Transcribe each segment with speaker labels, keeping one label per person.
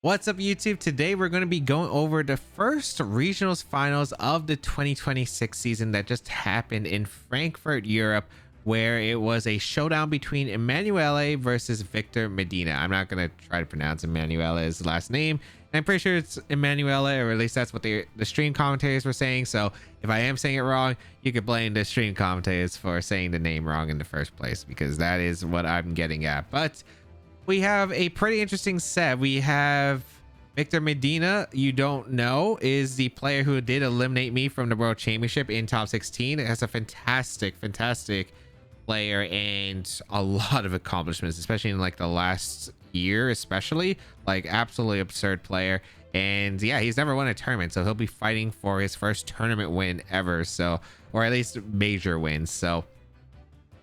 Speaker 1: What's up, YouTube? Today we're going to be going over the first regionals finals of the 2026 season that just happened in Frankfurt, Europe, where it was a showdown between Emanuele versus Victor Medina. I'm not going to try to pronounce Emanuele's last name. I'm pretty sure it's Emanuele, or at least that's what the stream commentators were saying. So if I am saying it wrong, you could blame the stream commentators for saying the name wrong in the first place, because that is what I'm getting at. But we have a pretty interesting set. We have Victor Medina, you don't know, is the player who did eliminate me from the World Championship in top 16. It has a fantastic player and a lot of accomplishments, especially in like the last year, especially like absolutely absurd player. And yeah, he's never won a tournament, so he'll be fighting for his first tournament win ever, so, or at least major wins, so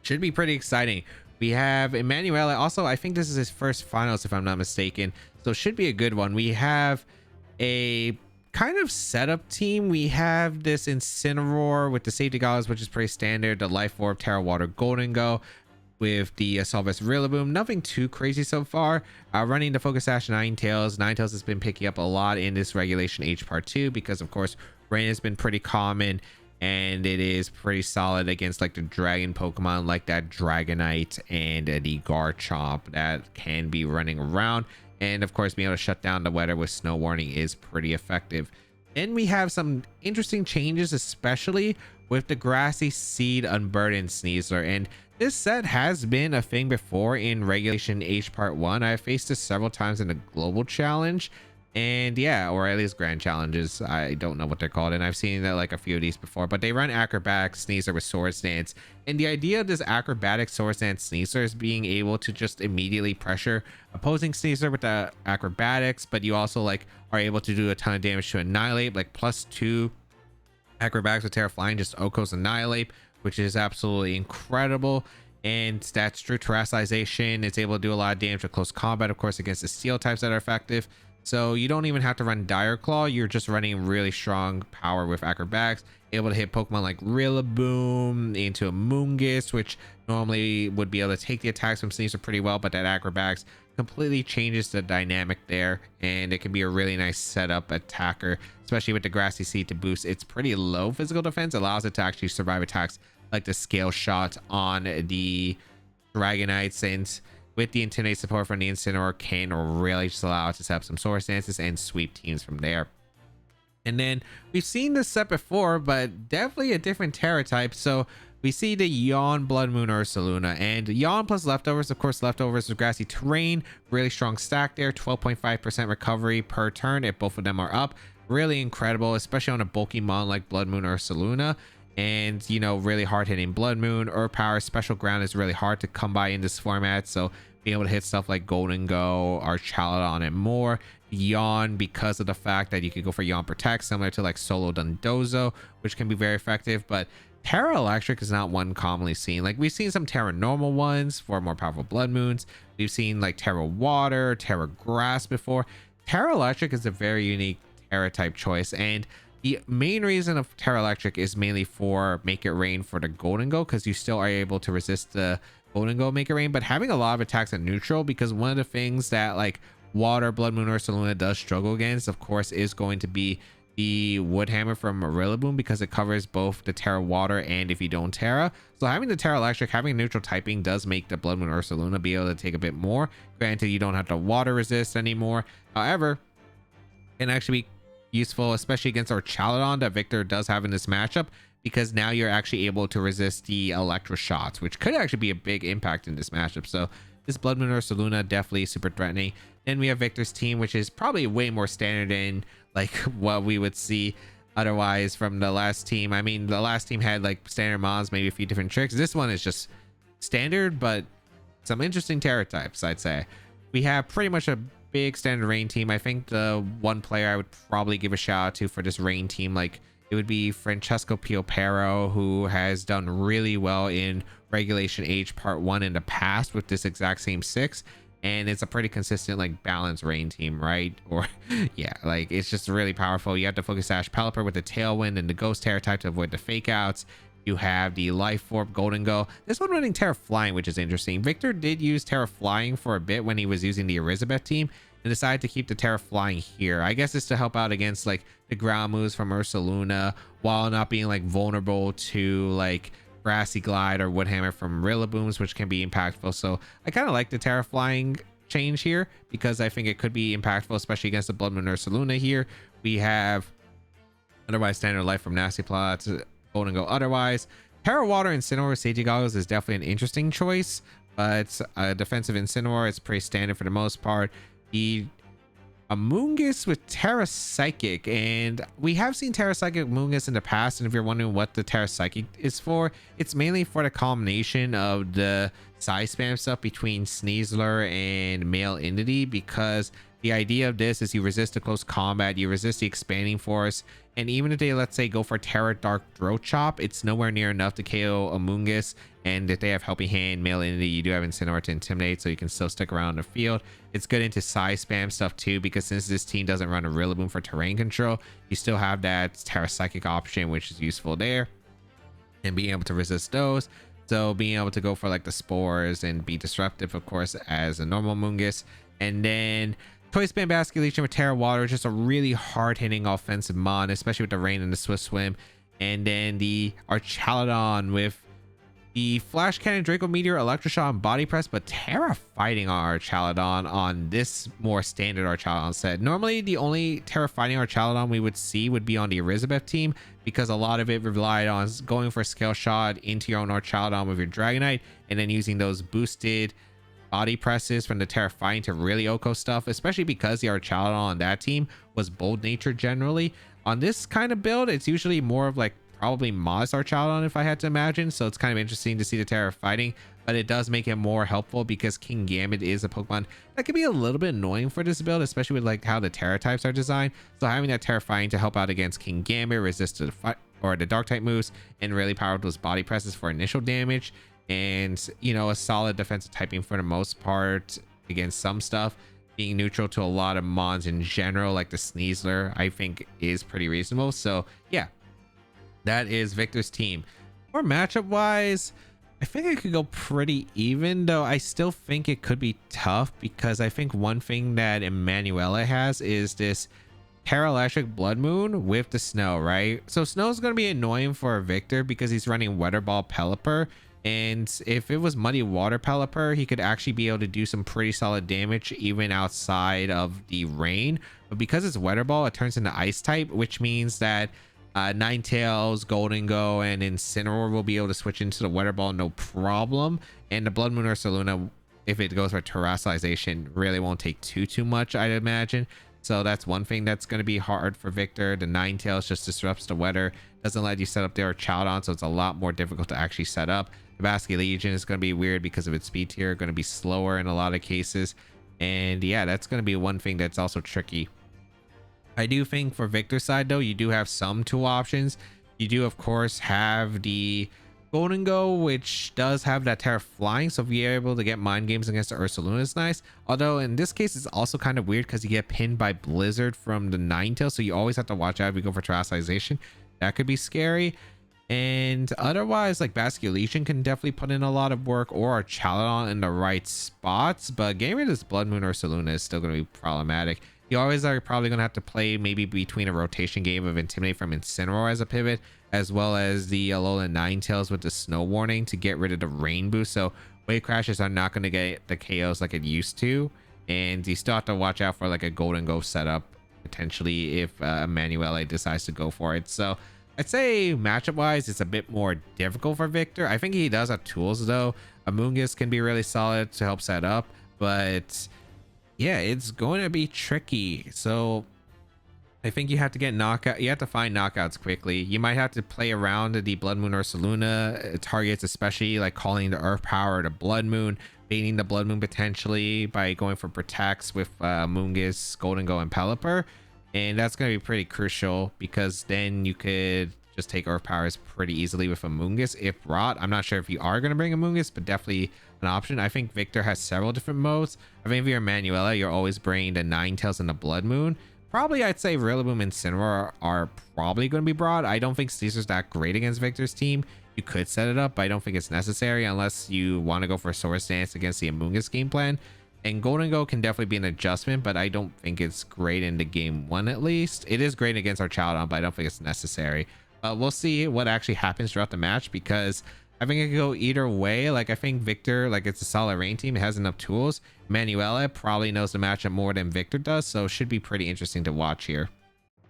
Speaker 1: should be pretty exciting. We have Emanuele. Also, I think this is his first finals, if I'm not mistaken. So should be a good one. We have a kind of setup team. We have this Incineroar with the safety goggles, which is pretty standard. The Life Orb, Terra Water, Golden Go with the Solvus Rillaboom. Nothing too crazy so far. Running the Focus Sash Ninetales. Ninetales has been picking up a lot in this Regulation H Part 2 because, of course, Rain has been pretty common. And it is pretty solid against like the dragon Pokemon like that Dragonite and the Garchomp that can be running around. And of course, being able to shut down the weather with Snow Warning is pretty effective. Then we have some interesting changes, especially with the Grassy Seed Unburdened Sneasler. And this set has been a thing before in Regulation H Part 1. I faced this several times in the Global Challenge. And yeah, or at least grand challenges. I don't know what they're called, and I've seen that like a few of these before, but they run acrobatic Sneasler with Swords Dance. And the idea of this acrobatic Swords Dance Sneasler is being able to just immediately pressure opposing Sneasler with the acrobatics, but you also like are able to do a ton of damage to Annihilate, like +2 acrobatics with Terra Flying, just Oko's Annihilate, which is absolutely incredible. And that's true terrestrialization. It's able to do a lot of damage with close combat, of course, against the steel types that are effective. So you don't even have to run Dire Claw. You're just running really strong power with acrobatics, able to hit Pokemon like Rillaboom into a Moongus, which normally would be able to take the attacks from Sneasler pretty well, but that acrobatics completely changes the dynamic there, and it can be a really nice setup attacker, especially with the Grassy Seed to boost its pretty low physical defense. Allows it to actually survive attacks like the Scale Shot on the Dragonites, and with the Intimidate support from the Incineroar can really just allow it to set up some Swords Dances and sweep teams from there. And then we've seen this set before, but definitely a different Terra type. So we see the Yawn, Blood Moon, Ursaluna, and Yawn plus Leftovers. Of course, Leftovers with Grassy Terrain, really strong stack there, 12.5% recovery per turn if both of them are up. Really incredible, especially on a bulky mon like Blood Moon or Ursaluna. And, you know, really hard hitting Blood Moon or Power. Special Ground is really hard to come by in this format, so being able to hit stuff like Golden Go or Chaladon and more. Yawn, because of the fact that you can go for Yawn Protect, similar to like Solo Dondozo, which can be very effective. But Terra Electric is not one commonly seen. Like, we've seen some Terra Normal ones for more powerful Blood Moons. We've seen like Terra Water, Terra Grass before. Terra Electric is a very unique Terra type choice, and the main reason of Terra Electric is mainly for Make It Rain for the Golden Go, because you still are able to resist the Golden Go Make It Rain, but having a lot of attacks at neutral, because one of the things that like Water, Blood Moon, or Ursaluna does struggle against, of course, is going to be the Wood Hammer from Rillaboom, because it covers both the Terra Water and if you don't Terra. So having the Terra Electric, having neutral typing does make the Blood Moon or Ursaluna be able to take a bit more. Granted, you don't have to water resist anymore. However, it can actually be useful, especially against our Chaladon that Victor does have in this matchup, because now you're actually able to resist the Electro Shots, which could actually be a big impact in this matchup. So this Blood Moon or Ursaluna definitely super threatening. Then we have Victor's team, which is probably way more standard in like what we would see otherwise from the last team. I mean, the last team had like standard mons, maybe a few different tricks. This one is just standard, but some interesting Terra types, I'd say. We have pretty much a big standard Rain team. I think the one player I would probably give a shout out to for this Rain team, like, it would be Francesco Piopero, who has done really well in Regulation H Part 1 in the past with this exact same 6. And it's a pretty consistent, like, balanced Rain team, right? Or, yeah, like, it's just really powerful. You have to Focus Sash Pelipper with the Tailwind and the Ghost Terra type to avoid the Fake Outs. You have the Life Orb, Golden Go. This one running Terra Flying, which is interesting. Victor did use Terra Flying for a bit when he was using the Elizabeth team. and decided to keep the Terra Flying here. I guess it's to help out against like the ground moves from Ursaluna while not being like vulnerable to like Grassy Glide or Woodhammer from Rillabooms, which can be impactful. So I kind of like the Terra Flying change here because I think it could be impactful, especially against the Blood Moon Ursaluna here. We have otherwise Standard Life from Nasty Plots, Golden Go otherwise. Terra Water Incineroar with Safety Goggles is definitely an interesting choice, but defensive Incineroar is pretty standard for the most part. The Amoonguss with Terra Psychic, and we have seen Terra Psychic Amoonguss in the past, and if you're wondering what the Terra Psychic is for, it's mainly for the combination of the size spam stuff between Sneasler and Male Entity, because the idea of this is you resist the close combat, you resist the expanding force, and even if they, let's say, go for Terra Dark Throat Chop, it's nowhere near enough to KO Amoonguss. And if they have Helping Hand, Male Entity, you do have Incineroar to Intimidate, so you can still stick around the field. It's good into size spam stuff too, because since this team doesn't run a Rillaboom for terrain control, you still have that Terra Psychic option, which is useful there, and being able to resist those. So being able to go for like the Spores and be disruptive, of course, as a normal Amoonguss. And then Toy Spam Basculation with Terra Water, just a really hard-hitting offensive mon, especially with the Rain and the Swift Swim. And then the Archaludon with the Flash Cannon, Draco Meteor, Electroshock, and Body Press, but Terra Fighting Archaludon on this more standard Archaludon set. Normally, the only Terra Fighting Archaludon we would see would be on the Elizabeth team, because a lot of it relied on going for Scale Shot into your own Archaludon with your Dragonite, and then using those boosted body presses from the Terra Fighting to really Oko stuff, especially because the Archaludon on that team was bold natured generally. On this kind of build, it's usually more of like probably modest Archaludon if I had to imagine, so it's kind of interesting to see the Terra Fighting, but it does make it more helpful because King Gambit is a Pokemon that can be a little bit annoying for this build, especially with like how the Terra types are designed. So having that Terra Fighting to help out against King Gambit, resist the fight or the Dark type moves, and really power up those body presses for initial damage, and you know, a solid defensive typing for the most part against some stuff, being neutral to a lot of mons in general, like the Sneasler, I think is pretty reasonable. So yeah, that is Victor's team. Or matchup wise, I think it could go pretty even, though I still think it could be tough, because I think one thing that Emanuele has is this Terra Electric Blood Moon with the Snow, right? So Snow is going to be annoying for Victor because he's running Weather Ball Pelipper, and if it was Muddy Water Pelipper, he could actually be able to do some pretty solid damage even outside of the rain. But because it's Weather Ball, it turns into Ice type, which means that Ninetales, Golden Go, and Incineroar will be able to switch into the Weather Ball no problem. And the Blood Moon Ursaluna, if it goes for Terrestrialization, really won't take too much, I'd imagine. So that's one thing that's going to be hard for Victor. The Ninetales just disrupts the weather, doesn't let you set up their Archaludon, so it's a lot more difficult to actually set up. The Basket Legion is going to be weird because of its speed tier, going to be slower in a lot of cases. And yeah, that's going to be one thing that's also tricky. I do think for Victor's side though, you do have some tool options. You do of course have the Golden Go, which does have that Terra Flying, so if you're able to get mind games against the Ursaluna, is nice. Although in this case it's also kind of weird because you get pinned by Blizzard from the Ninetales, so you always have to watch out if you go for Terrestrialization. That could be scary. And otherwise, like Basculation can definitely put in a lot of work, or Archaludon in the right spots, but getting rid of this Blood Moon Ursaluna is still going to be problematic. You always are probably going to have to play maybe between a rotation game of Intimidate from Incineroar as a pivot, as well as the Alolan Ninetales with the Snow Warning to get rid of the Rain Boost. So Wave Crashes are not going to get the KOs like it used to, and you still have to watch out for like a Golden Go setup potentially if Emanuele decides to go for it. So I'd say matchup wise it's a bit more difficult for Victor. I think he does have tools though. Amoonguss can be really solid to help set up, but yeah, it's going to be tricky. So I think you have to get knockout. You have to find knockouts quickly. You might have to play around the Blood Moon Ursaluna targets, especially like calling the Earth Power to Blood Moon, baiting the Blood Moon potentially by going for Protects with Amoonguss, Golden Go, and Pelipper. And that's going to be pretty crucial because then you could just take Earth Powers pretty easily with Amoonguss. If Rot, I'm not sure if you are going to bring Amoonguss, but definitely an option. I think Victor has several different modes. I think if you're Emanuele, you're always bringing the Ninetales and the Blood Moon. Probably I'd say Rillaboom and Incineroar are probably going to be brought. I don't think Caesar's that great against Victor's team. You could set it up, but I don't think it's necessary unless you want to go for a Swords Dance against the Amoonguss game plan. And Golden Go can definitely be an adjustment, but I don't think it's great in the game one. At least it is great against our Child, but I don't think it's necessary. We'll see what actually happens throughout the match, because I think it could go either way. Like, I think Victor, like, it's a solid rain team, it has enough tools. Emanuele probably knows the matchup more than Victor does, so it should be pretty interesting to watch here.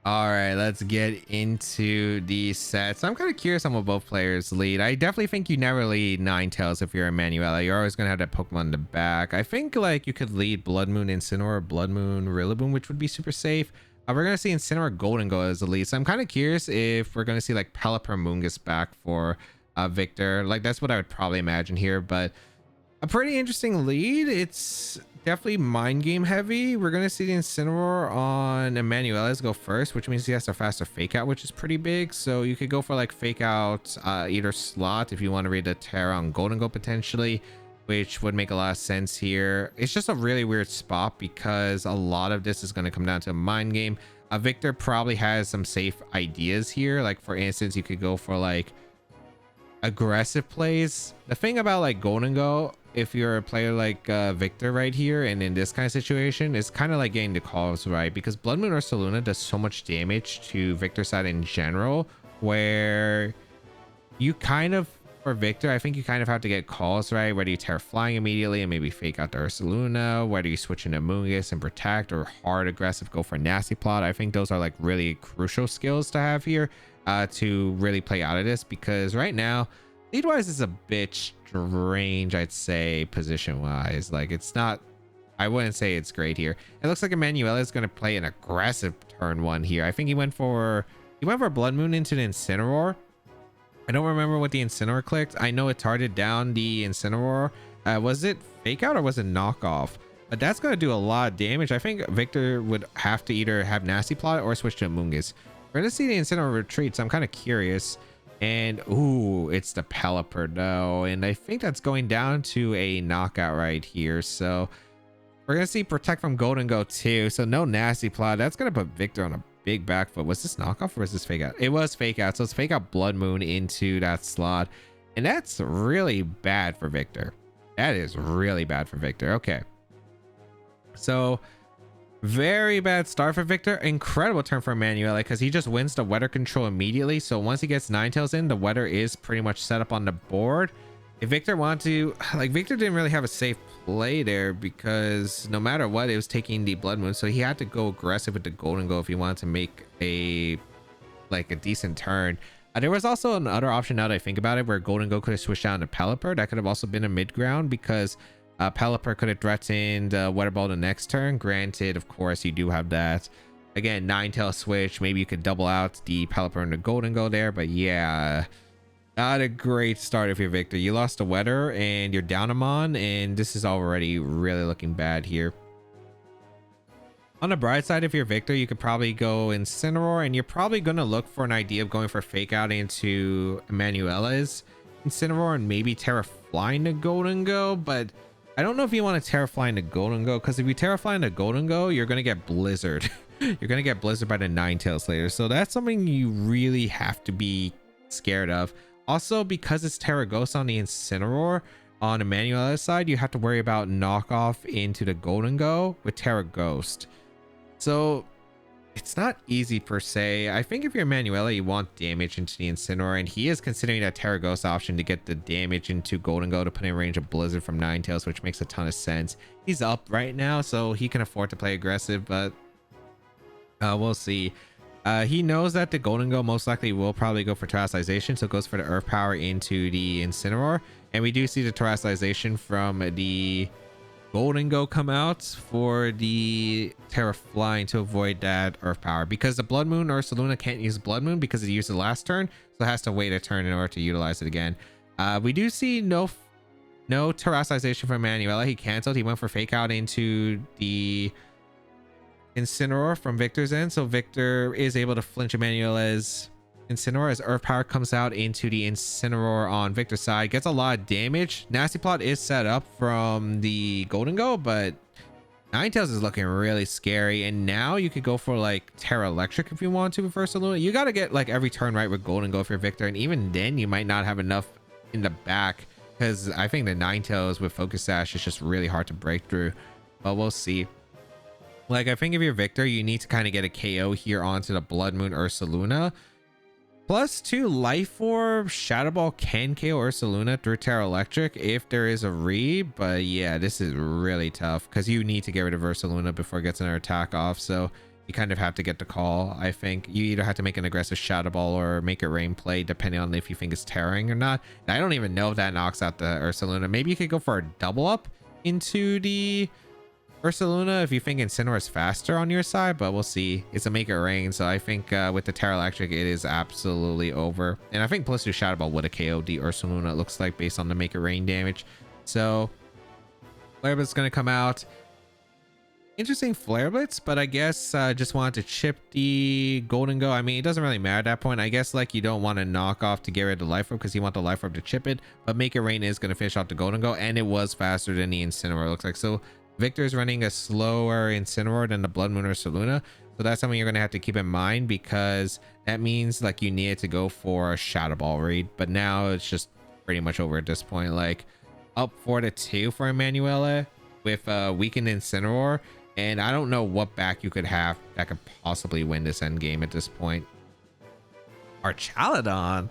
Speaker 1: All right, let's get into the sets. I'm kind of curious on what both players lead. I definitely think you never lead Ninetales if you're Emanuele. You're always gonna have that Pokemon in the back. I think like you could lead Blood Moon Incineroar, Blood Moon Rillaboom, which would be super safe. We're gonna see Incineroar Golden Go as the lead, so I'm kind of curious if we're gonna see like Pelipper Moongus back for Victor. Like, that's what I would probably imagine here, but a pretty interesting lead. It's definitely mind game heavy. We're gonna see the Incineroar on Emanuele's go first, which means he has a faster fake out, which is pretty big. So you could go for like fake out either slot if you want to read the Terra on Golden Go potentially, which would make a lot of sense here. It's just a really weird spot because a lot of this is going to come down to a mind game. Victor probably has some safe ideas here. Like, for instance, you could go for like aggressive plays. The thing about like Golden Go, if you're a player like Victor right here and in this kind of situation, it's kind of like getting the calls right, because Blood Moon or Saluna does so much damage to Victor's side in general, where you kind of, for Victor, I think you kind of have to get calls right, whether you Terra Flying immediately and maybe fake out the Ursaluna, whether you switch into Moongus and protect, or hard aggressive go for Nasty Plot. I think those are like really crucial skills to have here to really play out of this, because right now lead wise is a bit strange, I'd say, position wise. Like, it's not, I wouldn't say it's great here. It looks like Emanuele is going to play an aggressive turn one here. I think he went for Blood Moon into the Incineroar. I don't remember what the Incineroar clicked. I know it targeted down the Incineroar. Was it fake out or was it knockoff? But that's going to do a lot of damage. I think Victor would have to either have Nasty Plot or switch to a Moongus. We're going to see the Incineroar retreat, so I'm kind of curious. And ooh, it's the Pelipper though, and I think that's going down to a knockout right here. So we're going to see protect from Golden Go too. So no Nasty Plot. That's going to put Victor on a big back foot. Was this knockoff or was this fake out? It was fake out. So it's fake out Blood Moon into that slot, and that's really bad for Victor. That is really bad for Victor. Okay, so very bad start for Victor. Incredible turn for Emanuele, because he just wins the weather control immediately. So once he gets Ninetales in, the weather is pretty much set up on the board. If Victor wanted to, like, Victor didn't really have a safe play there, because no matter what, it was taking the Blood Moon, so he had to go aggressive with the Golden Go if he wanted to make a decent turn. There was also another option, now that I think about it, where Golden Go could have switched down to Pelipper. That could have also been a mid ground, because Pelipper could have threatened Weather Ball the next turn. Granted, of course, you do have that, again, Ninetales switch. Maybe you could double out the Pelipper and the Golden Go there, but yeah, not a great start if you're Victor. You lost the weather and you're down him on, and this is already really looking bad here. On the bright side, if you're Victor, you could probably go Incineroar, and you're probably going to look for an idea of going for fake out into Emanuele's Incineroar and maybe Terra Flying the Golden Go, but I don't know if you want to Terra Flying the Golden Go, because if you Terra Flying the Golden Go, you're going to get Blizzard. You're going to get Blizzard by the Ninetales later, so that's something you really have to be scared of. Also, because it's Terra Ghost on the Incineroar, on Emanuele's side, you have to worry about knockoff into the Golden Go with Terra Ghost. So it's not easy per se. I think if you're Emanuele, you want damage into the Incineroar, and he is considering that Terra Ghost option to get the damage into Golden Go to put in range of Blizzard from Ninetales, which makes a ton of sense. He's up right now, so he can afford to play aggressive, but we'll see. He knows that the Golden Go most likely will probably go for Terastallization, so it goes for the Earth Power into the Incineroar, and we do see the Terastallization from the Golden Go come out for the Terra Flying to avoid that Earth Power, because the Blood Moon or Saluna can't use Blood Moon because it used the last turn, so it has to wait a turn in order to utilize it again. We do see no Terastallization from Emanuele. He canceled. He went for fake out into the Incineroar from Victor's end, so Victor is able to flinch Emanuele's Incineroar as Earth Power comes out into the Incineroar on Victor's side. Gets a lot of damage. Nasty Plot is set up from the Golden Go, but Ninetales is looking really scary, and now you could go for like Terra Electric if you want to with Ursaluna. You got to get like every turn right with Golden Go for Victor, and even then you might not have enough in the back, because I think the Ninetales with Focus Sash is just really hard to break through. but we'll see. Like, I think if you're Victor, you need to kind of get a KO here onto the Blood Moon Ursaluna. +2 Life Orb, Shadow Ball can KO Ursaluna through Terra Electric if there is a read. But yeah, this is really tough because you need to get rid of Ursaluna before it gets another attack off. So you kind of have to get the call. I think you either have to make an aggressive Shadow Ball or make it rain play, depending on if you think it's tearing or not. And I don't even know if that knocks out the Ursaluna. Maybe you could go for a double up into the Ursaluna if you think Incineroar is faster on your side, but we'll see. It's a make it rain, so I think with the Terra Electric it is absolutely over. And I think +2 Shadow Ball would have KO'd the Ursaluna, it looks like, based on the make it rain damage. So Flare Blitz is going to come out. Interesting Flare Blitz, but I guess just wanted to chip the Golden Go. I mean, it doesn't really matter at that point. I guess like you don't want to knock off to get rid of the Life Orb because you want the Life Orb to chip it, but make it rain is going to finish off the Golden Go, and it was faster than the Incineroar, it looks like. So Victor's running a slower Incineroar than the Blood Moon Ursaluna, so that's something you're going to have to keep in mind, because that means like you needed to go for a Shadow Ball read, but now it's just pretty much over at this point. Like up 4-2 for Emanuele with weakened Incineroar, and I don't know what back you could have that could possibly win this end game at this point. Archaladon.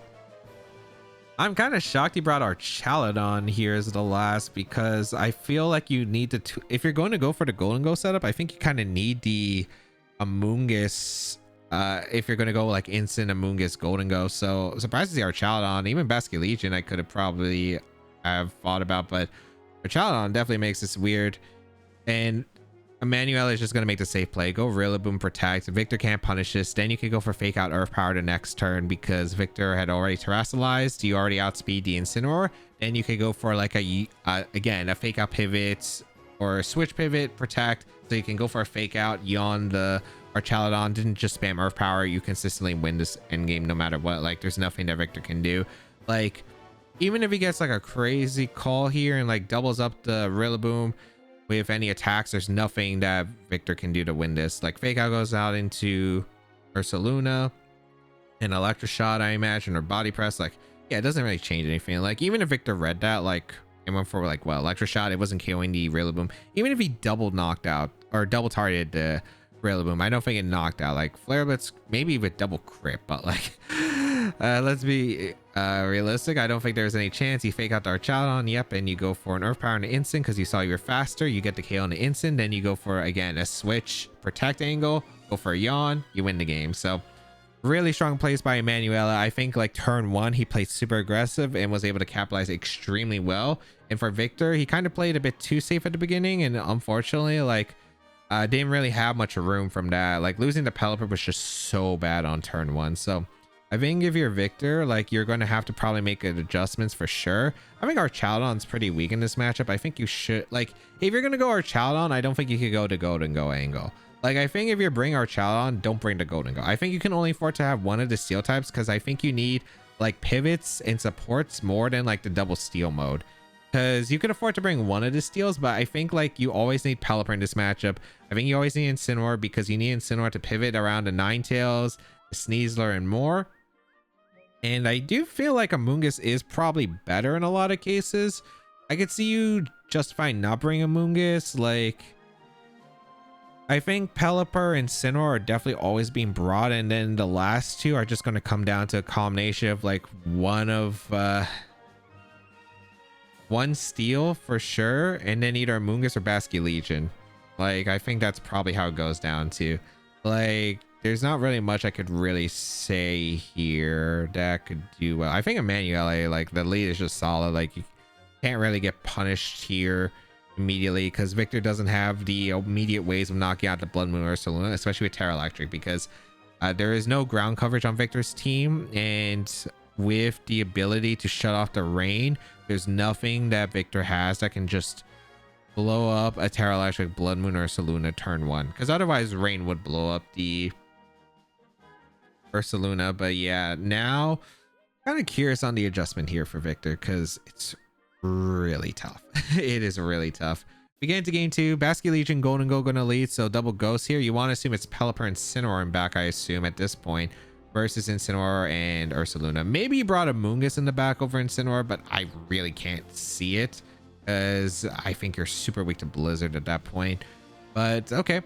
Speaker 1: I'm kind of shocked he brought Archaladon here as the last, because I feel like you need to, if you're going to go for the Golden Go setup, I think you kind of need the Amoonguss if you're going to go like instant Amoonguss Golden Go. So surprised to see Archaladon. Even Basculegion I could have probably have thought about, but Archaladon definitely makes this weird. And Emanuele is just going to make the safe play. Go Rillaboom Protect. Victor can't punish this. Then you can go for Fake Out Earth Power the next turn because Victor had already Terrassalized. You already outspeed the Incineroar. Then you could go for like again, a Fake Out Pivot or a Switch Pivot Protect. So you can go for a Fake Out. Yawn the Archaladon. Didn't just spam Earth Power. You consistently win this endgame no matter what. Like, there's nothing that Victor can do. Like, even if he gets like a crazy call here and like doubles up the Rillaboom with any attacks, there's nothing that Victor can do to win this. Like, Fake Out goes out into Ursaluna, an Electro Shot, I imagine, or Body Press. Like, yeah, it doesn't really change anything. Like, even if Victor read that, like, and went for like, well, Electro Shot, it wasn't KOing the Rillaboom. Even if he double knocked out or double targeted the Rillaboom, I don't think it knocked out. Like, Flare Blitz maybe with double crit, but like let's be realistic. I don't think there's any chance. You Fake Out the Archaladon, yep, and you go for an Earth Power in the instant because you saw you were faster. You get the KO in the instant, then you go for, again, a Switch Protect angle, go for a Yawn, you win the game. So really strong plays by Emanuele. I think like turn 1 he played super aggressive and was able to capitalize extremely well. And for Victor, he kind of played a bit too safe at the beginning, and unfortunately like didn't really have much room from that. Like, losing the Pelipper was just so bad on turn 1. So I think if you're Victor, like, you're going to have to probably make adjustments for sure. I think Archaladon's pretty weak in this matchup. I think you should, like, if you're going to go Archaladon, I don't think you could go to Golden Go angle. Like, I think if you're bringing Archaladon, don't bring the Golden Go. I think you can only afford to have one of the steel types, because I think you need like pivots and supports more than like the double steel mode. Because you can afford to bring one of the steals, but I think like you always need Pelipper in this matchup. I think you always need Incineroar because you need Incineroar to pivot around the Ninetales, the Sneasler, and more. And I do feel like Amoonguss is probably better in a lot of cases. I could see you justifying not bringing Amoonguss. Like, I think Pelipper and Incineroar are definitely always being brought, and then the last two are just going to come down to a combination of like one steel for sure, and then either Amoonguss or Basculegion. Like, I think that's probably how it goes down to. Like, there's not really much I could really say here that could do well. I think Emanuele, like, the lead is just solid. Like, you can't really get punished here immediately because Victor doesn't have the immediate ways of knocking out the Blood Moon Ursaluna, especially with Terra Electric, because there is no ground coverage on Victor's team, and with the ability to shut off the rain, there's nothing that Victor has that can just blow up a Terra Electric Blood Moon Ursaluna turn 1, because otherwise rain would blow up the Ursaluna. But yeah, now kind of curious on the adjustment here for Victor, because it's really tough. It is really tough. We get into game 2. Basculegion Golden Go gonna lead, so double ghost here. You want to assume it's Pelipper and Incineroar in back, I assume, at this point, versus Incineroar and Ursaluna. Maybe you brought Amoonguss in the back over Incineroar, but I really can't see it. as I think you're super weak to Blizzard at that point. But okay.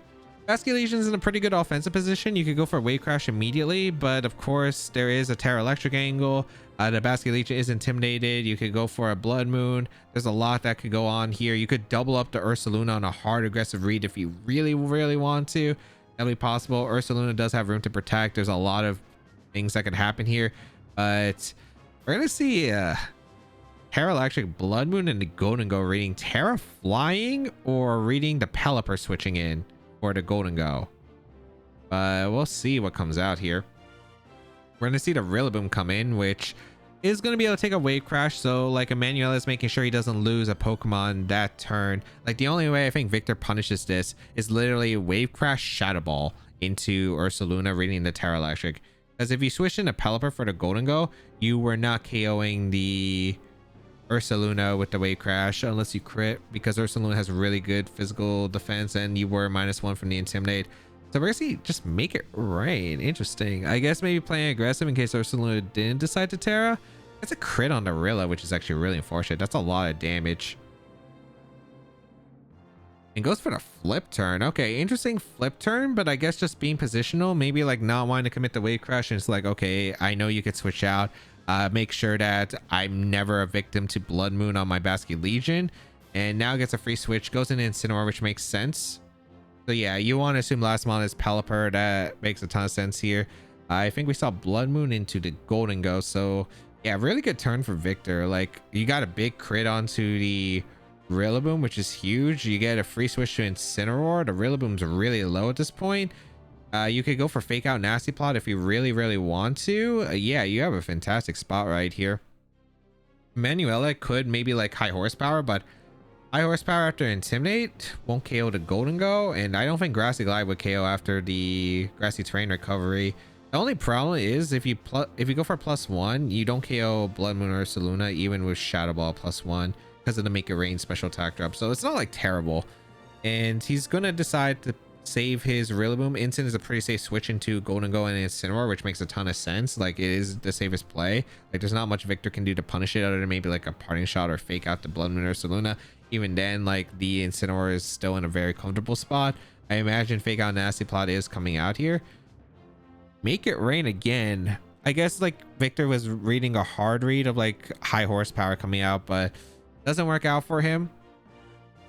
Speaker 1: Basket Legion's in a pretty good offensive position. You could go for a Wave Crash immediately, but of course there is a Terra Electric angle. The Basket Legion is intimidated. You could go for a Blood Moon. There's a lot that could go on here. You could double up the Ursaluna on a hard aggressive read if you really want to. That'll be possible. Ursaluna does have room to protect. There's a lot of things that could happen here, but we're gonna see Terra Electric, Blood Moon, and the Golden Go reading Terra flying or reading the Pelipper switching in for the Golden Go. We'll see what comes out here. We're gonna see the Rillaboom come in, which is gonna be able to take a Wave Crash. So like Emanuele is making sure he doesn't lose a Pokemon that turn. Like the only way I think Victor punishes this is literally Wave Crash Shadow Ball into Ursaluna reading the Terra Electric. Because if you switch in a Pelipper for the Golden Go, you were not KOing the Ursaluna with the Wave Crash unless you crit, because Ursaluna has really good physical defense and you were -1 from the Intimidate. So we're gonna see just make it rain. Interesting. I guess maybe playing aggressive in case Ursaluna didn't decide to Terra. That's a crit on the Rilla, which is actually really unfortunate. That's a lot of damage. And goes for the flip turn. Okay, interesting flip turn, but I guess just being positional, maybe like not wanting to commit the Wave Crash, and it's like, okay, I know you could switch out. Make sure that I'm never a victim to Blood Moon on my Basket Legion, and now gets a free switch, goes into Incineroar, which makes sense. So yeah, you want to assume last mon is Pelipper. That makes a ton of sense here. I think we saw Blood Moon into the Golden Go, so yeah, really good turn for Victor. Like, you got a big crit onto the Rillaboom, which is huge. You get a free switch to Incineroar. The Rillaboom's really low at this point. You could go for Fake Out Nasty Plot if you really want to. Yeah, you have a fantastic spot right here. Emanuele could maybe like high horsepower, but high horsepower after Intimidate won't KO the Golden Go, and I don't think Grassy Glide would KO after the Grassy Terrain recovery. The only problem is if you go for +1, you don't KO Blood Moon or Ursaluna even with Shadow Ball +1 because of the Make It Rain special attack drop. So it's not like terrible, and he's gonna decide to save his Rillaboom. Instant is a pretty safe switch into Golden Go and Incineroar, which makes a ton of sense. Like, it is the safest play. Like, there's not much Victor can do to punish it other than maybe like a parting shot or Fake Out to Blood Moon or Ursaluna. Even then, like, the Incineroar is still in a very comfortable spot. I imagine Fake Out Nasty Plot is coming out here. Make It Rain again. I guess like Victor was reading a hard read of like high horsepower coming out, but doesn't work out for him.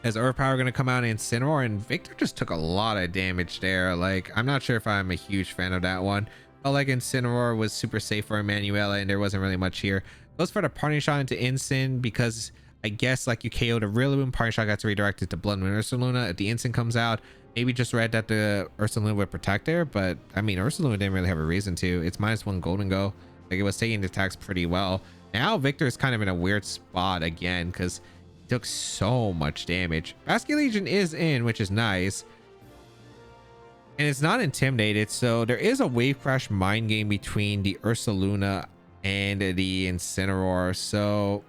Speaker 1: As Earth Power going to come out in Incineroar, and Victor just took a lot of damage there. Like, I'm not sure if I'm a huge fan of that one. But like Incineroar was super safe for Emanuele, and there wasn't really much here. Goes for the parting shot into Incin because I guess like you KO'd a Rillaboom, parting shot got redirected to Blood Moon Ursaluna. If the Incin comes out, maybe just read that the Ursaluna would protect there, but I mean Ursaluna didn't really have a reason to. It's -1 Golden Go. Like, it was taking the attacks pretty well. Now Victor is kind of in a weird spot again because took so much damage. Basket Legion is in, which is nice, and it's not intimidated, so there is a Wave Crash mind game between the Ursaluna and the Incineroar. So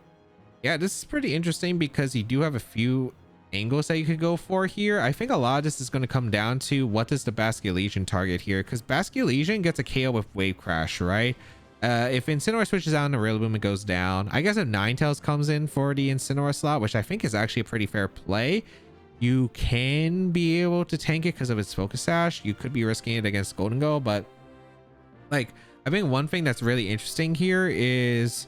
Speaker 1: yeah, this is pretty interesting because you do have a few angles that you could go for here. I think a lot of this is going to come down to what does the Basket Legion target here, because Basket Legion gets a KO with Wave Crash, right? If Incineroar switches out and the Rillaboom, it goes down. I guess if Ninetales comes in for the Incineroar slot, which I think is actually a pretty fair play, you can be able to tank it because of its Focus Sash. You could be risking it against Golden Go, but like, I think one thing that's really interesting here is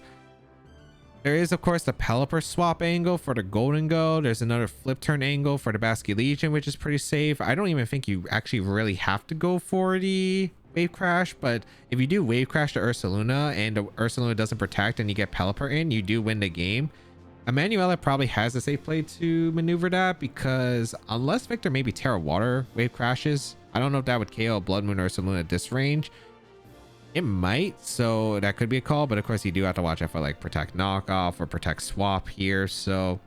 Speaker 1: there is, of course, the Pelipper swap angle for the Golden Go. There's another flip turn angle for the Basket Legion, which is pretty safe. I don't even think you actually really have to go for the Wave Crash, but if you do Wave Crash to Ursaluna and the Ursaluna doesn't protect and you get Pelipper in, you do win the game. Emanuele probably has a safe play to maneuver that, because unless Victor maybe Terra Water Wave Crashes, I don't know if that would KO Blood Moon or Ursaluna at this range. It might, so that could be a call, but of course you do have to watch out for like Protect Knockoff or Protect Swap here. So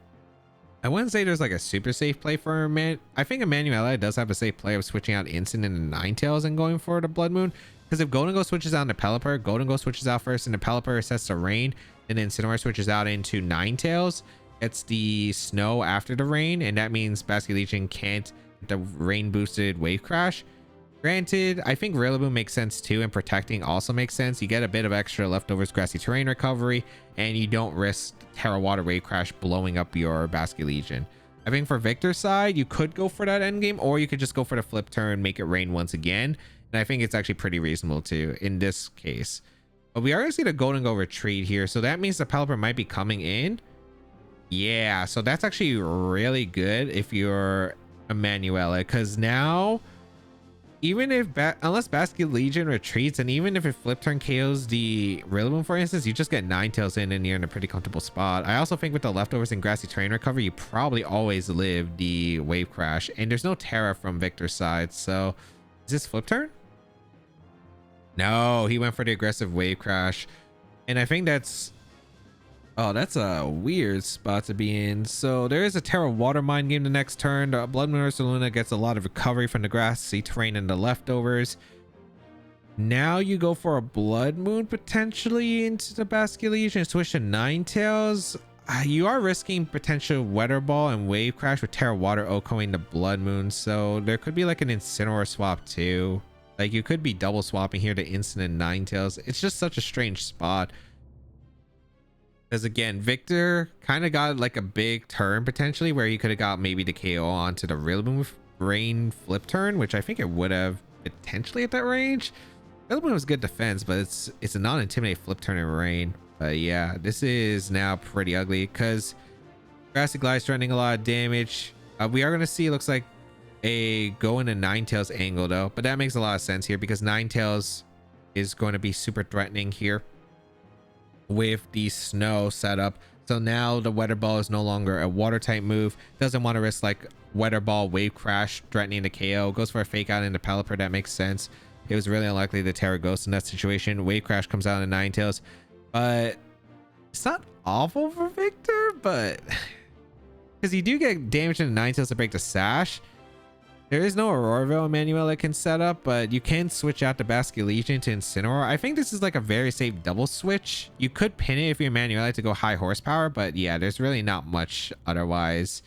Speaker 1: I wouldn't say there's like a super safe play for I think Emanuele does have a safe play of switching out Incin into Ninetales and going for the Blood Moon, because if Golden Go switches out into Pelipper, Golden Go switches out first into Pelipper, sets the rain, and then Incineroar switches out into Ninetales, it's the snow after the rain, and that means Basket Legion can't get the rain boosted Wave Crash. Granted, I think Rillaboom makes sense too, and protecting also makes sense. You get a bit of extra leftovers grassy terrain recovery, and you don't risk Terra Water Wave Crash blowing up your Basculegion. I think for Victor's side, you could go for that endgame, or you could just go for the flip turn, make it rain once again. And I think it's actually pretty reasonable too in this case. But we are going to see the Golden Go retreat here, so that means the Pelipper might be coming in. Yeah, so that's actually really good if you're Emanuele, because now, even if unless Basculegion retreats, and even if it flip turn KOs the Rillaboom, for instance, you just get Ninetales in and you're in a pretty comfortable spot. I also think with the leftovers and grassy terrain recovery, you probably always live the wave crash, and there's no Terra from Victor's side. So is this flip turn? No, he went for the aggressive wave crash, and I think that's, oh, that's a weird spot to be in. So there is a Terra Water Mind game the next turn. The Blood Moon Ursaluna gets a lot of recovery from the grassy terrain and the leftovers. Now you go for a Blood Moon potentially into the Basculegion, switch to Ninetales. You are risking potential Weather Ball and Wave Crash with Terra Water Okoing the Blood Moon. So there could be like an Incineroar swap too. Like you could be double swapping here to Instant and Ninetales. It's just such a strange spot. Because again, Victor kind of got like a big turn potentially where he could have got maybe the KO onto the Rillaboom rain flip turn, which I think it would have potentially at that range. Rillaboom was good defense, but it's a non-intimidate flip turn in rain. But yeah, this is now pretty ugly because Grassy Glide's threatening a lot of damage. We are going to see, it looks like, a go into Ninetales angle though, but that makes a lot of sense here because Ninetales is going to be super threatening here with the snow setup. So now the Weather Ball is no longer a water type move, doesn't want to risk like Weather Ball Wave Crash threatening the KO, goes for a fake out into Pelipper. That makes sense. It was really unlikely the Terra Ghost in that situation. Wave Crash comes out in Ninetales, but it's not awful for Victor, but because you do get damage in Ninetales to break the Sash. There is no Auroraville Emanuele can set up, but you can switch out the Basculegion to Incineroar. I think this is like a very safe double switch. You could pin it if you're Emanuele to go high horsepower, but yeah, there's really not much otherwise.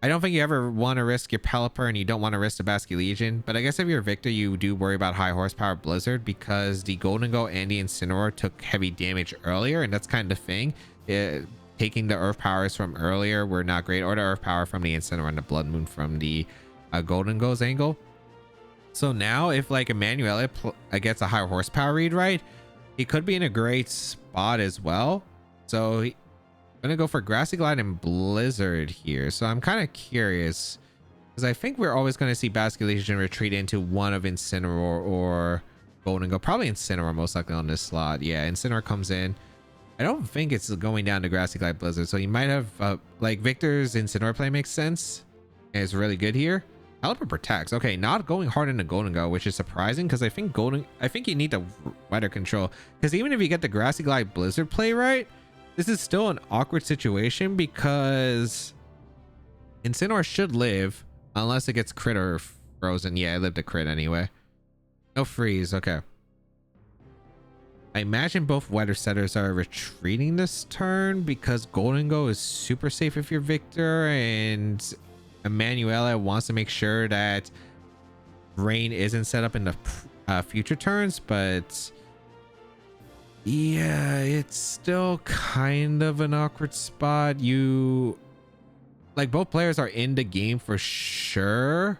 Speaker 1: I don't think you ever want to risk your Pelipper and you don't want to risk the Basculegion, but I guess if you're Victor, you do worry about high horsepower Blizzard because the Golden Go and the Incineroar took heavy damage earlier, and that's kind of the thing. Taking the Earth powers from earlier were not great, or the Earth power from the Incineroar and the Blood Moon from the Golden Go's angle. So now if like Emanuele gets a high horsepower read right, he could be in a great spot as well. So I'm gonna go for Grassy Glide and Blizzard here. So I'm kind of curious because I think we're always going to see Basculegion retreat into one of Incineroar or Golden Go, probably Incineroar most likely on this slot. Yeah, Incineroar comes in. I don't think it's going down to Grassy Glide Blizzard, so you might have like Victor's Incineroar play makes sense and it's really good here. Pelipper protects. Okay, not going hard into Golden Go, which is surprising because I think you need the weather control, because even if you get the Grassy Glide Blizzard play right, this is still an awkward situation because Incineroar should live unless it gets crit or frozen. Yeah, it lived a crit anyway. No freeze. Okay. I imagine both weather setters are retreating this turn because Golden Go is super safe if you're Victor, and Emanuele wants to make sure that rain isn't set up in the future turns. But yeah, it's still kind of an awkward spot. You like both players are in the game for sure,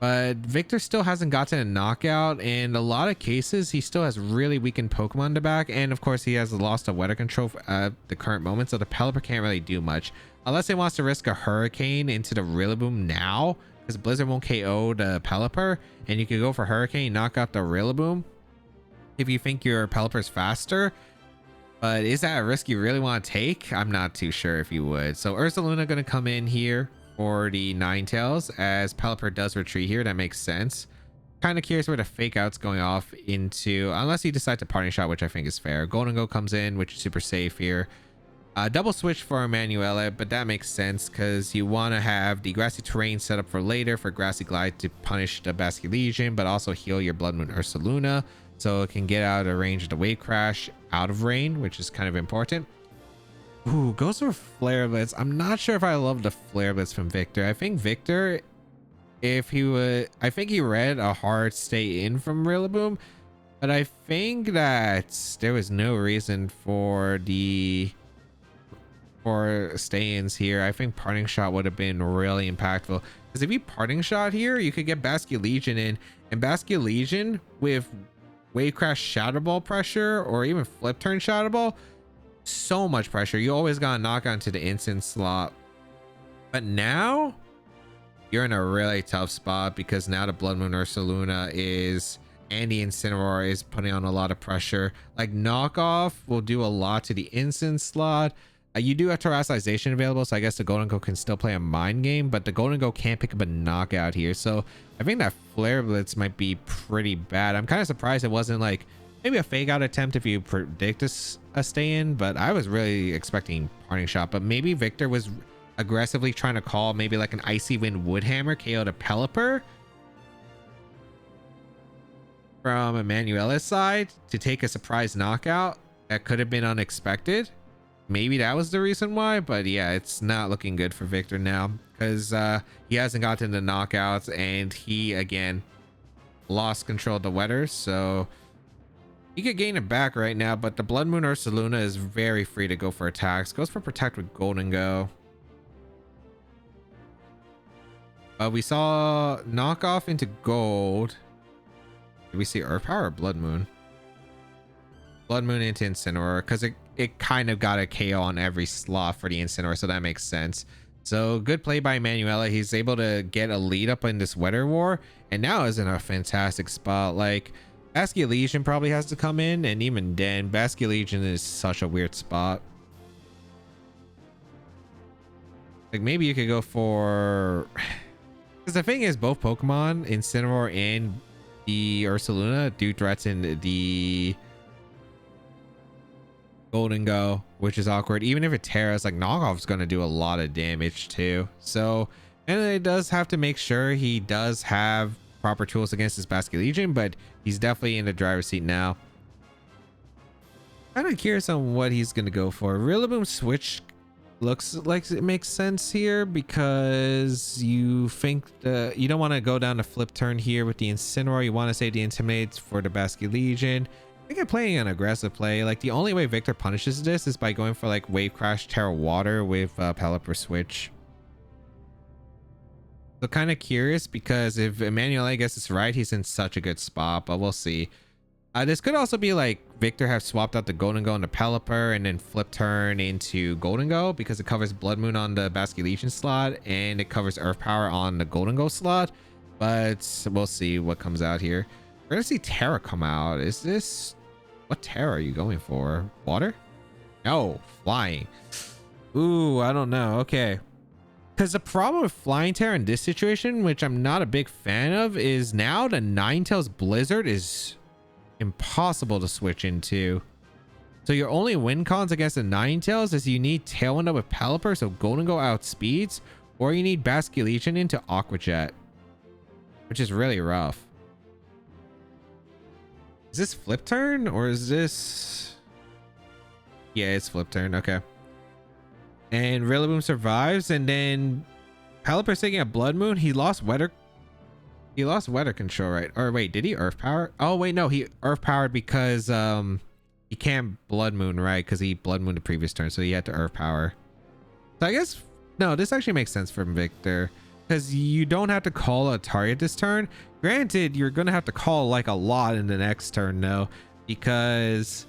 Speaker 1: but Victor still hasn't gotten a knockout. In a lot of cases, he still has really weakened Pokemon in the back, and of course he has lost a weather control at the current moment, so the Pelipper can't really do much unless he wants to risk a Hurricane into the Rillaboom now, because Blizzard won't KO the Pelipper, and you could go for Hurricane, knock out the Rillaboom if you think your Pelipper's faster. But is that a risk you really want to take? I'm not too sure if you would. So Ursaluna going to come in here for the Ninetales as Pelipper does retreat here. That makes sense. Kind of curious where the fake out's going off into, unless you decide to party shot, which I think is fair. Golden Go comes in, which is super safe here. Double switch for Emanuele, but that makes sense because you want to have the grassy terrain set up for later for Grassy Glide to punish the Basculegion, but also heal your Blood Moon Ursaluna so it can get out of range of the Wave Crash out of rain, which is kind of important. Ooh, goes for Flare Blitz. I'm not sure if I love the Flare Blitz from Victor. I think Victor if he would, I think he read a hard stay in from Rillaboom, but I think that there was no reason for stay-ins here. I think parting shot would have been really impactful, because if you parting shot here, you could get Basculegion in, and Basculegion with Wave Crash Shadow Ball pressure or even Flip Turn Shadow Ball, so much pressure. You always gotta knock onto the instant slot. But now you're in a really tough spot, because now the Blood Moon Ursaluna is, and the Incineroar is putting on a lot of pressure. Like knockoff will do a lot to the instant slot. You do have Terastallization available, so I guess the Golden Go can still play a mind game, but the Golden Go can't pick up a knockout here. So I think that Flare Blitz might be pretty bad. I'm kind of surprised it wasn't like maybe a fake out attempt if you predict a stay in, but I was really expecting parting shot. But maybe Victor was aggressively trying to call maybe like an Icy Wind Woodhammer KO to Pelipper from Emanuele's side to take a surprise knockout that could have been unexpected. Maybe that was the reason why, but yeah, it's not looking good for Victor now, because he hasn't gotten the knockouts, and he again lost control of the weather, so he could gain it back right now. But the Blood Moon Ursaluna is very free to go for attacks. Goes for Protect with Golden Go. We saw knockoff into gold. Did we see Earth Power or Blood Moon? Blood Moon into Incineroar, because it kind of got a KO on every slot for the Incineroar, so that makes sense. So good play by Emanuele. He's able to get a lead up in this Weather War, and now is in a fantastic spot. Like Basculegion probably has to come in, and even then Basculegion is such a weird spot. Like maybe you could go for, because the thing is, both Pokemon, Incineroar and the Ursaluna, do threaten the Golden Go, which is awkward. Even if it tears, like knockoff's going to do a lot of damage too. So, and it does have to make sure he does have proper tools against his Basculegion, but he's definitely in the driver's seat now. Kind of curious on what he's going to go for. Rillaboom switch looks like it makes sense here, because you think you don't want to go down the flip turn here with the Incineroar. You want to save the Intimidates for the Basculegion. I think I'm playing an aggressive play. Like the only way Victor punishes this is by going for like Wave Crash Terra Water with Pelipper switch. So kind of curious, because if Emanuele gets this right, he's in such a good spot, but we'll see. This could also be like Victor have swapped out the Golden Go into Pelipper and then flip turn into Golden Go, because it covers Blood Moon on the Basculegion slot and it covers Earth Power on the Golden Go slot. But we'll see what comes out here. We're gonna see Terra come out. Is this, what Terra are you going for? Water? No, flying. Ooh, I don't know. Okay. Because the problem with Flying Terra in this situation, which I'm not a big fan of, is now the Ninetales Blizzard is impossible to switch into. So your only win cons against the Ninetales is you need Tailwind up with Pelipper, so Golden Go outspeeds, or you need Basculegion into Aqua Jet, which is really rough. Is this flip turn or is this? Yeah, it's flip turn. Okay. And Rillaboom survives, and then Pelipper's taking a Blood Moon. He lost weather. He lost weather control, right? Or wait, did he Earth Power? Oh wait, no, he Earth Powered because he can't Blood Moon, right? Because he Blood Mooned the previous turn, so he had to Earth Power. So I guess no, this actually makes sense from Victor, because you don't have to call a target this turn. Granted, you're gonna have to call like a lot in the next turn though, because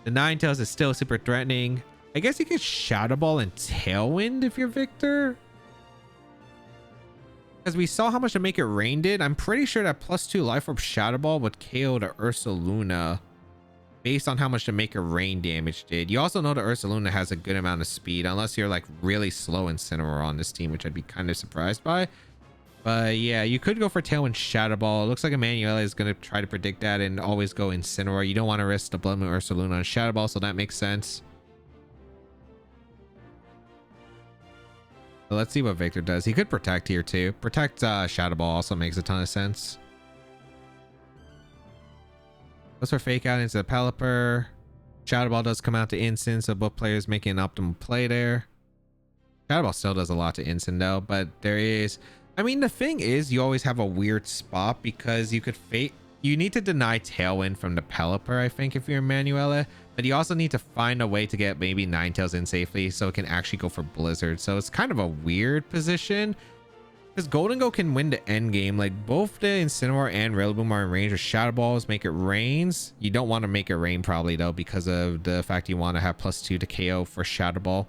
Speaker 1: the Ninetales is still super threatening. I guess you could Shadow Ball and Tailwind if you're Victor, because we saw how much to Make It Rain did. I'm pretty sure that +2 Life Orb Shadow Ball would KO the Ursaluna based on how much to Make It Rain damage did. You also know the Ursaluna has a good amount of speed, unless you're like really slow Incineroar on this team, which I'd be kind of surprised by. But yeah, you could go for Tailwind Shadow Ball. It looks like Emanuele is going to try to predict that and always go Incineroar. You don't want to risk the Blood Moon Ursaluna on Shadow Ball, so that makes sense. So let's see what Victor does. He could Protect here too. Protect Shadow Ball also makes a ton of sense. Goes for Fake Out into the Pelipper. Shadow Ball does come out to Instant, so both players making an optimal play there. Shadow Ball still does a lot to Instant though, but there is I mean, the thing is, you always have a weird spot because you could you need to deny Tailwind from the Pelipper, I think, if you're Emanuele, but you also need to find a way to get maybe Ninetales in safely so it can actually go for Blizzard. So it's kind of a weird position because Golden Go can win the end game. Like both the Incineroar and Rillaboom are in range with Shadow Balls, make it rains. You don't want to make it rain probably though because of the fact you want to have +2 to KO for Shadow Ball.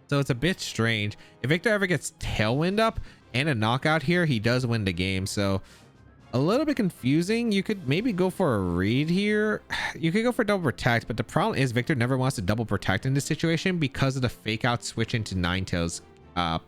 Speaker 1: So it's a bit strange. If Victor ever gets Tailwind up and a knockout here, he does win the game. So a little bit confusing. You could maybe go for a read here. You could go for double protect, but the problem is Victor never wants to double protect in this situation because of the fake out switch into Ninetales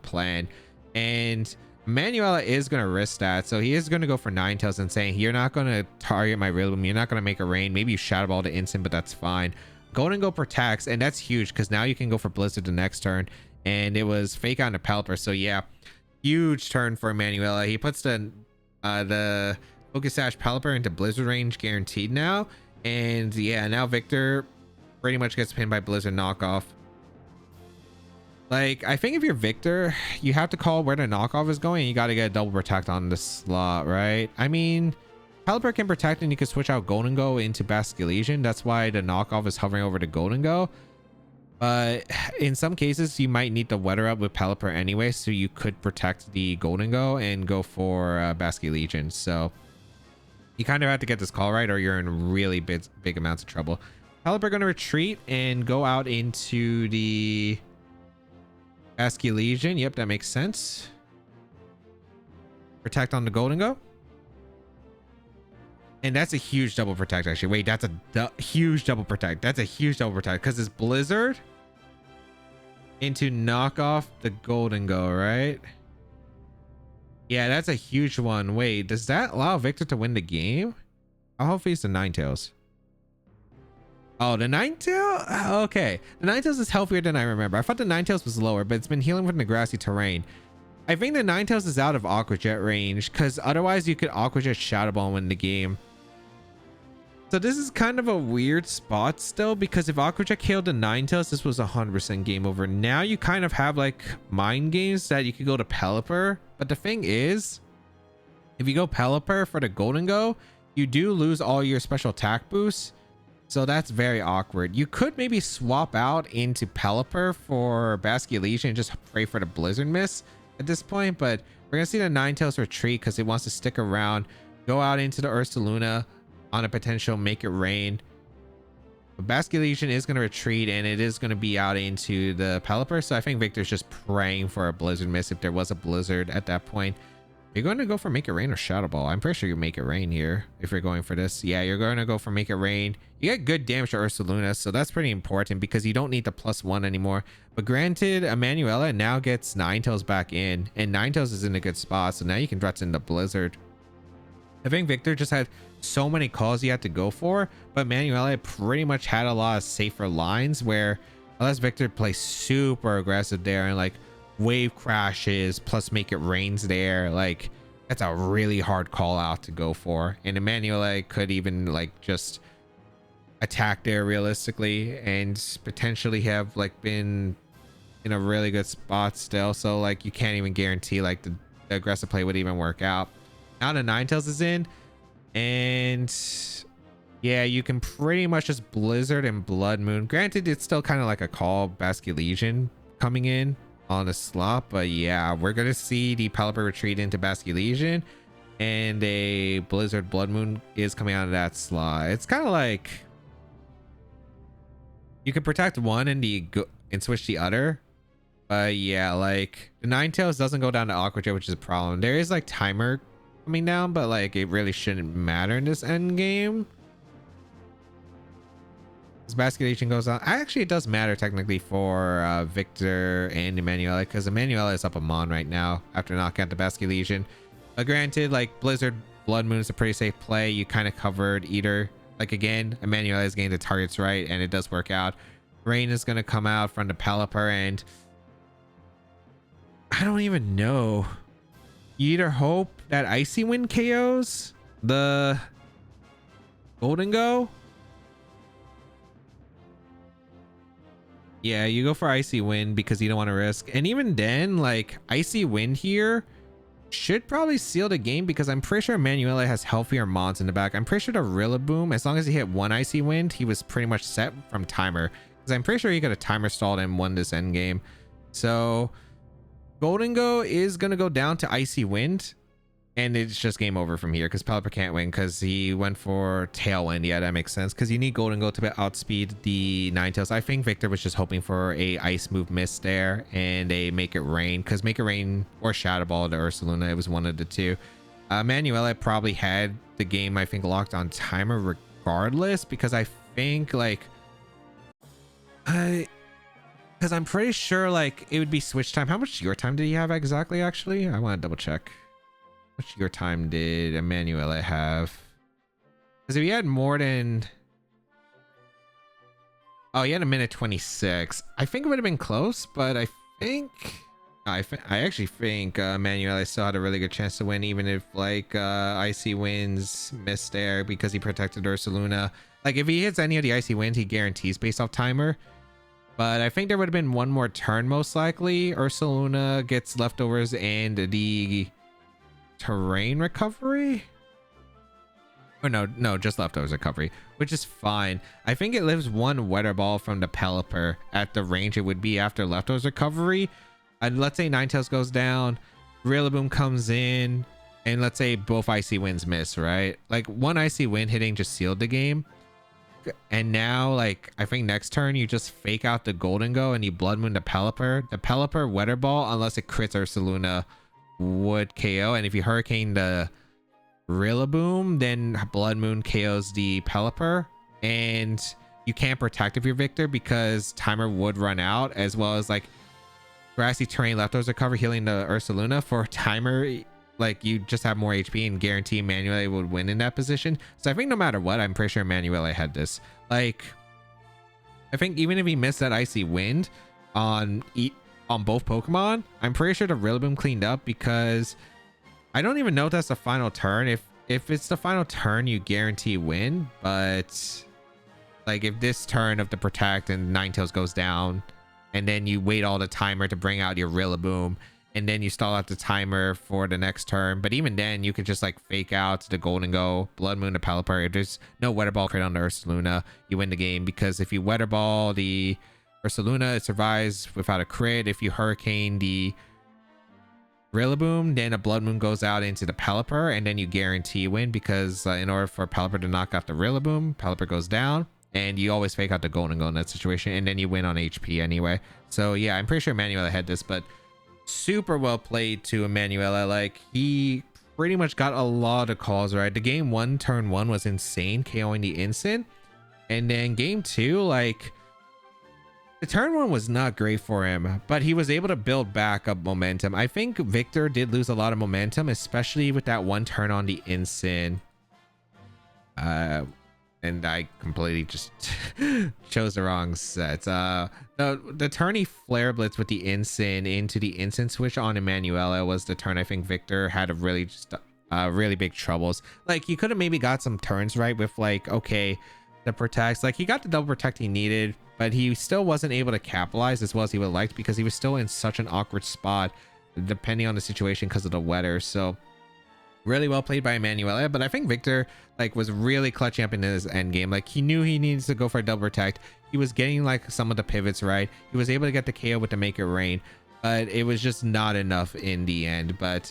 Speaker 1: plan. And Emanuele is going to risk that. So he is going to go for Ninetales and saying, you're not going to target my Rillaboom. You're not going to make a rain. Maybe you Shadow Ball to instant, but that's fine. Golden Go protects, and that's huge because now you can go for Blizzard the next turn. And it was fake out into Pelipper. So yeah, huge turn for Emanuele. He puts the Focus Sash Pelipper into Blizzard range guaranteed now. And yeah, now Victor pretty much gets pinned by Blizzard knockoff. Like, I think if you're Victor, you have to call where the knockoff is going. You got to get a double protect on the slot, right? I mean, Pelipper can protect and you can switch out Golden Go into Basculation. That's why the knockoff is hovering over the Golden Go. But in some cases, you might need the Weather Up with Pelipper anyway, so you could protect the Golden Go and go for Basculation. So you kind of have to get this call right or you're in really big amounts of trouble. Pelipper going to retreat and go out into the Basculation. Yep, that makes sense. Protect on the Golden Go. And that's a huge double protect, actually. Wait, that's a huge double protect. That's a huge double protect because it's Blizzard into knock off the Golden Go, right? Yeah, that's a huge one. Wait, does that allow Victor to win the game? I'll hopefully it's the Ninetales. Oh, the Ninetales? Okay. The Ninetales is healthier than I remember. I thought the Ninetales was lower, but it's been healing from the grassy terrain. I think the Ninetales is out of Aqua Jet range because otherwise you could Aqua Jet Shadow Ball and win the game. So this is kind of a weird spot still because if Aqua Jet killed the Ninetales, this was 100% game over. Now you kind of have like mind games that you could go to Pelipper. But the thing is, if you go Pelipper for the Golden Go, you do lose all your special attack boosts. So that's very awkward. You could maybe swap out into Pelipper for Basculation and just pray for the Blizzard miss at this point. But we're going to see the Ninetales retreat because it wants to stick around, go out into the Ursaluna on a potential make it rain. But Basculation is going to retreat and it is going to be out into the Pelipper. So I think Victor's just praying for a Blizzard miss if there was a Blizzard at that point. You're going to go for make it rain or Shadow Ball. I'm pretty sure you make it rain here if you're going for this. Yeah, you're going to go for make it rain. You get good damage to Ursaluna, so that's pretty important because you don't need the +1 anymore. But granted, Emanuele now gets Ninetales back in, and Ninetales is in a good spot, so now you can threaten the Blizzard. I think Victor just had so many calls he had to go for, but Emanuele pretty much had a lot of safer lines where unless Victor plays super aggressive there and like wave crashes plus make it rains there, like that's a really hard call out to go for. And Emanuele could even like just attack there realistically and potentially have like been in a really good spot still. So like you can't even guarantee like the aggressive play would even work out. Now the Ninetales is in, and yeah, you can pretty much just Blizzard and Blood Moon. Granted, it's still kind of like a call Basculation coming in on the slot, but yeah, we're gonna see the Pelipper retreat into Basculation, and a Blizzard Blood Moon is coming out of that slot. It's kind of like you could protect one and switch the other. But yeah, like the Ninetales doesn't go down to Aqua Jet, which is a problem. There is like timer coming down, but like it really shouldn't matter in this end game. As Basculation goes on, actually it does matter technically for Victor and Emanuele because Emanuele is up a Mon right now after knocking out the Basculation. But granted, like Blizzard Blood Moon is a pretty safe play. You kind of covered either. Like again, Emanuele is getting the targets right and it does work out. Rain is going to come out from the Pelipper, and I don't even know. You either hope that Icy Wind KOs the Golden Go. Yeah, you go for Icy Wind because you don't want to risk. And even then, like Icy Wind here should probably seal the game because I'm pretty sure Emanuele has healthier mons in the back. I'm pretty sure the Rillaboom, as long as he hit one Icy Wind, he was pretty much set from timer. Because I'm pretty sure he could have timer stalled and won this end game. So Golden Go is going to go down to Icy Wind. And it's just game over from here because Pelipper can't win because he went for Tailwind. Yeah, that makes sense because you need Golden Go to outspeed the Ninetales. I think Victor was just hoping for a Ice move miss there and a Make It Rain because Make It Rain or Shadow Ball to Ursaluna. It was one of the two. Emanuele probably had the game, I think, locked on timer regardless because I think like because I'm pretty sure like it would be switch time. How much your time did he have exactly? Actually, I want to double check. How much your time did Emanuele have? Because if he had more than, oh, he had a minute 26. I think it would have been close, but I think I actually think Emanuele still had a really good chance to win, even if like Icy Winds missed there because he protected Ursaluna. Like if he hits any of the Icy Winds, he guarantees based off timer. But I think there would have been one more turn most likely. Ursaluna gets leftovers and the terrain recovery, or no, just leftovers recovery, which is fine. I think it lives one weather ball from the Pelipper at the range it would be after leftovers recovery. And let's say Ninetales goes down, Rillaboom comes in, and let's say both Icy Winds miss, right? Like one Icy Wind hitting just sealed the game. And now like I think next turn you just fake out the Golden Go and you Blood Moon the Pelipper weather ball, unless it crits Ursaluna, would KO. And if you Hurricane the Rillaboom, then Blood Moon KOs the Pelipper, and you can't protect if you're Victor because timer would run out, as well as like Grassy Terrain leftovers recover healing the Ursaluna for timer. Like you just have more HP and guarantee Emanuele would win in that position. So I think no matter what, I'm pretty sure Emanuele had this. Like I think even if he missed that Icy Wind on both Pokemon, I'm pretty sure the Rillaboom cleaned up because I don't even know if that's the final turn. If it's the final turn, you guarantee win. But like if this turn of the Protect and Ninetales goes down, and then you wait all the timer to bring out your Rillaboom, and then you stall out the timer for the next turn. But even then, you could just like fake out the Golden Go, Blood Moon to Pelipper. If there's no Weather Ball crit on the Ursaluna, you win the game because if you Weather Ball the Ursaluna, it survives without a crit. If you Hurricane the Rillaboom, then a Blood Moon goes out into the Pelipper, and then you guarantee win because in order for Pelipper to knock out the Rillaboom, Pelipper goes down, and you always fake out the Golden Go in that situation, and then you win on HP anyway. So yeah, I'm pretty sure Emanuele had this, but super well played to Emanuele. Like he pretty much got a lot of calls right. The game one, turn one was insane, KOing the instant, and then game two, like the turn one was not great for him, but he was able to build back up momentum. I think Victor did lose a lot of momentum, especially with that one turn on the instant. And I completely just chose the wrong set. The turn he Flare Blitz with the instant into the instant switch on Emanuele was the turn I think Victor had a really just really big troubles. Like he could have maybe got some turns right with like, okay, the protects, like he got the double protect he needed, but he still wasn't able to capitalize as well as he would have liked because he was still in such an awkward spot depending on the situation because of the weather. So really well played by Emanuele, but I think Victor like was really clutching up in his end game. Like he knew he needs to go for a double protect. He was getting like some of the pivots right. He was able to get the KO with the Make It Rain, but it was just not enough in the end. But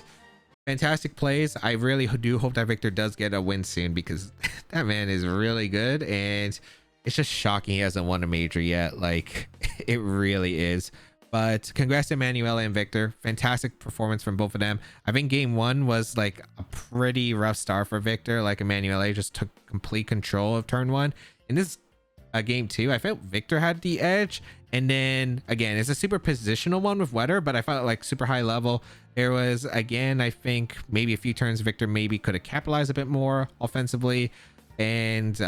Speaker 1: fantastic plays. I really do hope that Victor does get a win soon because that man is really good, and it's just shocking he hasn't won a major yet. Like it really is. But congrats to Emanuele and Victor. Fantastic performance from both of them. I think game one was like a pretty rough start for Victor. Like Emanuele just took complete control of turn one. In this game two, I felt Victor had the edge. And then again, it's a super positional one with weather, but I felt like super high level. There was, again, I think maybe a few turns Victor maybe could have capitalized a bit more offensively. And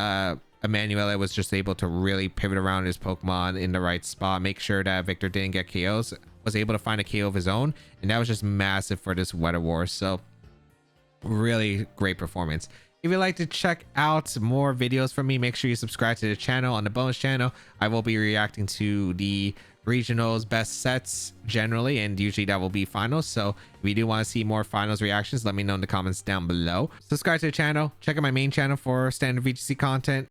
Speaker 1: Emanuele was just able to really pivot around his Pokemon in the right spot, make sure that Victor didn't get KOs, was able to find a KO of his own, and that was just massive for this Weather War. So really great performance. If you'd like to check out more videos from me, make sure you subscribe to the channel. On the bonus channel, I will be reacting to the regionals best sets generally, and usually that will be finals. So if you do want to see more finals reactions, let me know in the comments down below. Subscribe to the channel, check out my main channel for standard VGC content.